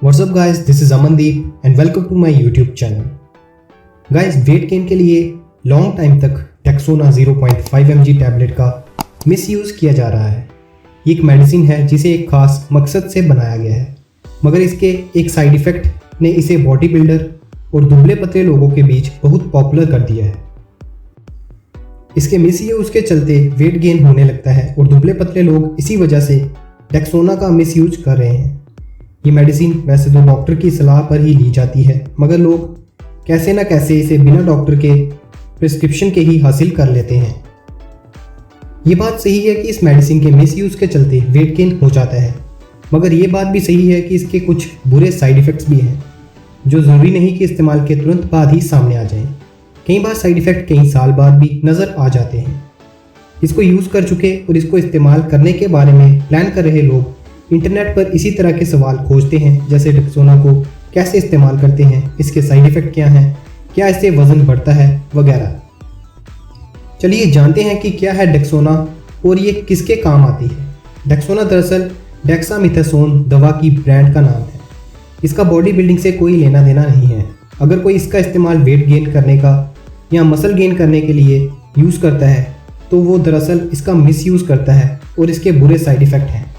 What's up guys, this is Amandeep and welcome to my YouTube channel. Guys, weight gain के लिए long time तक Dexona 0.5 mg tablet का misuse किया जा रहा है। ये एक मेडिसिन है जिसे एक खास मकसद से बनाया गया है, मगर इसके एक साइड इफ़ेक्ट ने इसे बॉडी बिल्डर और दुबले पतले लोगों के बीच बहुत पॉपुलर कर दिया है। इसके मिसयूज़ के चलते वेट गेन होने लगता है और दुबले पतले लोग इसी वजह से डेक्सोना का मिसयूज कर रहे हैं। ये मेडिसिन वैसे तो डॉक्टर की सलाह पर ही ली जाती है, मगर लोग कैसे ना कैसे इसे बिना डॉक्टर के प्रिस्क्रिप्शन के ही हासिल कर लेते हैं। ये बात सही है कि इस मेडिसिन के मिसयूज़ के चलते वेट गेन हो जाता है, मगर ये बात भी सही है कि इसके कुछ बुरे साइड इफ़ेक्ट्स भी हैं, जो ज़रूरी नहीं कि इस्तेमाल के तुरंत बाद ही सामने आ जाएं। कई बार साइड इफ़ेक्ट कई साल बाद भी नज़र आ जाते हैं। इसको यूज़ कर चुके और इसको इस्तेमाल करने के बारे में प्लान कर रहे लोग इंटरनेट पर इसी तरह के सवाल खोजते हैं, जैसे डेक्सोना को कैसे इस्तेमाल करते हैं, इसके साइड इफ़ेक्ट क्या हैं, क्या इससे वज़न बढ़ता है वगैरह। चलिए जानते हैं कि क्या है डेक्सोना और ये किसके काम आती है। डेक्सोना दरअसल डेक्सामिथासोन दवा की ब्रांड का नाम है। इसका बॉडी बिल्डिंग से कोई लेना देना नहीं है। अगर कोई इसका इस्तेमाल वेट गेन करने का या मसल गेन करने के लिए यूज़ करता है तो वो दरअसल इसका मिसयूज़ करता है और इसके बुरे साइड इफ़ेक्ट हैं।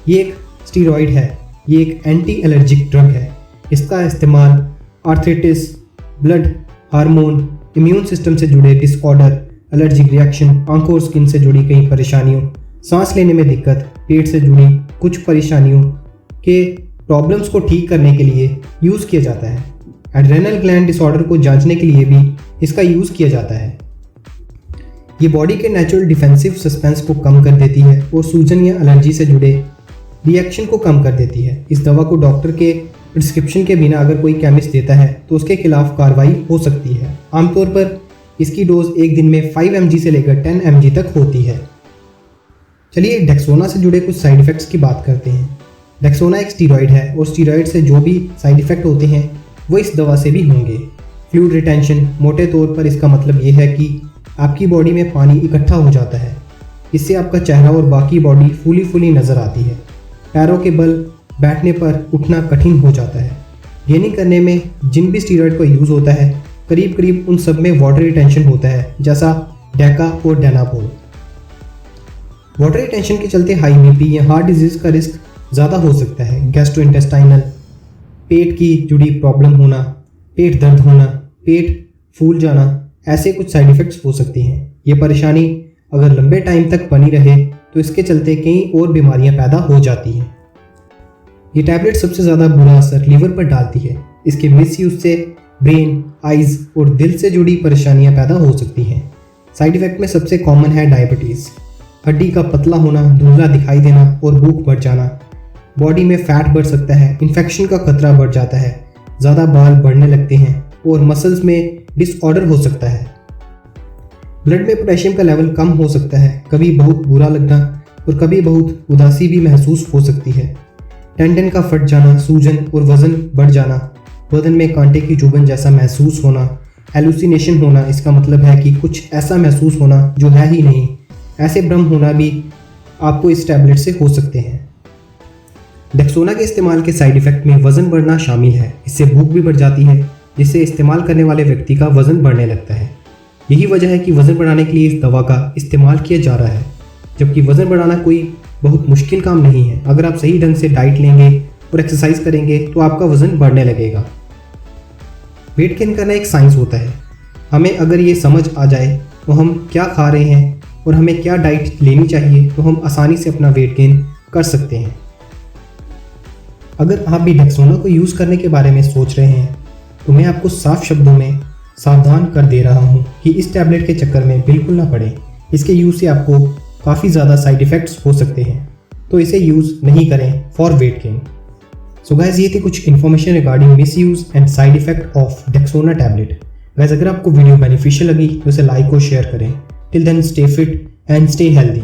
ये एक स्टीरॉयड है, ये एक एंटी एलर्जिक ड्रग है। इसका इस्तेमाल arthritis, blood, hormone, immune system से जुड़े डिसऑर्डर, एलर्जिक रिएक्शन, आंखों और स्किन से जुड़ी कई परेशानियों, सांस लेने में दिक्कत, पेट से जुड़ी कुछ परेशानियों के प्रॉब्लम्स को ठीक करने के लिए यूज़ किया जाता है। एड्रेनल ग्लैंड डिसऑर्डर को जांचने के लिए भी इसका यूज़ किया जाता है। ये बॉडी के नेचुरल डिफेंसिव सस्पेंस को कम कर देती है और सूजन या एलर्जी से जुड़े रिएक्शन को कम कर देती है। इस दवा को डॉक्टर के प्रिस्क्रिप्शन के बिना अगर कोई केमिस्ट देता है तो उसके खिलाफ कार्रवाई हो सकती है। आमतौर पर इसकी डोज एक दिन में 5 mg से लेकर 10 mg तक होती है। चलिए डेक्सोना से जुड़े कुछ साइड इफ़ेक्ट्स की बात करते हैं। डेक्सोना एक स्टीरॉयड है और स्टीरॉयड से जो भी साइड इफ़ेक्ट होते हैं वो इस दवा से भी होंगे। फ्लूइड रिटेंशन, मोटे तौर पर इसका मतलब ये है कि आपकी बॉडी में पानी इकट्ठा हो जाता है। इससे आपका चेहरा और बाकी बॉडी फूली नज़र आती है। पैरों के बल बैठने पर उठना कठिन हो जाता है। गेनिंग करने में जिन भी स्टीरॉयड का यूज़ होता है करीब उन सब में वाटर रिटेंशन होता है, जैसा डेका और डेनापोल। वाटर रिटेंशन के चलते हाई बीपी या हार्ट डिजीज़ का रिस्क ज़्यादा हो सकता है। गैस्ट्रोइंटेस्टाइनल, पेट की जुड़ी प्रॉब्लम होना, पेट दर्द होना, पेट फूल जाना, ऐसे कुछ साइड इफ़ेक्ट्स हो सकती हैं। ये परेशानी अगर लंबे टाइम तक बनी रहे तो इसके चलते कई और बीमारियां पैदा हो जाती हैं। ये टैबलेट सबसे ज़्यादा बुरा असर लीवर पर डालती है। इसके मिसयूज से ब्रेन, आइज़ और दिल से जुड़ी परेशानियां पैदा हो सकती हैं। साइड इफ़ेक्ट में सबसे कॉमन है डायबिटीज़, हड्डी का पतला होना, धुंधला दिखाई देना और भूख बढ़ जाना। बॉडी में फैट बढ़ सकता है, इन्फेक्शन का खतरा बढ़ जाता है, ज़्यादा बाल बढ़ने लगते हैं और मसल्स में डिसऑर्डर हो सकता है। ब्लड में पोटेशियम का लेवल कम हो सकता है, कभी बहुत बुरा लगना और कभी बहुत उदासी भी महसूस हो सकती है। टेंडन का फट जाना, सूजन और वज़न बढ़ जाना, बदन में कांटे की चुभन जैसा महसूस होना, हेलुसिनेशन होना, इसका मतलब है कि कुछ ऐसा महसूस होना जो है ही नहीं, ऐसे भ्रम होना भी आपको इस टैबलेट से हो सकते हैं। डेक्सोना के इस्तेमाल के साइड इफ़ेक्ट में वज़न बढ़ना शामिल है। इससे भूख भी बढ़ जाती है, जिससे इस्तेमाल करने वाले व्यक्ति का वज़न बढ़ने लगता है। यही वजह है कि वज़न बढ़ाने के लिए इस दवा का इस्तेमाल किया जा रहा है, जबकि वज़न बढ़ाना कोई बहुत मुश्किल काम नहीं है। अगर आप सही ढंग से डाइट लेंगे और एक्सरसाइज करेंगे तो आपका वज़न बढ़ने लगेगा। वेट गेन करना एक साइंस होता है। हमें अगर ये समझ आ जाए तो हम क्या खा रहे हैं और हमें क्या डाइट लेनी चाहिए तो हम आसानी से अपना वेट गेन कर सकते हैं। अगर आप भी डेक्सोना को यूज़ करने के बारे में सोच रहे हैं तो मैं आपको साफ शब्दों में सावधान कर दे रहा हूँ कि इस टैबलेट के चक्कर में बिल्कुल ना पड़े। इसके यूज़ से आपको काफ़ी ज़्यादा साइड इफ़ेक्ट्स हो सकते हैं, तो इसे यूज़ नहीं करें for weight gain. So guys, ये थी कुछ information regarding misuse and side effect of Dexona tablet. Guys, अगर आपको वीडियो बेनिफिशियल लगी तो इसे लाइक और शेयर करें। Till then stay fit and stay healthy.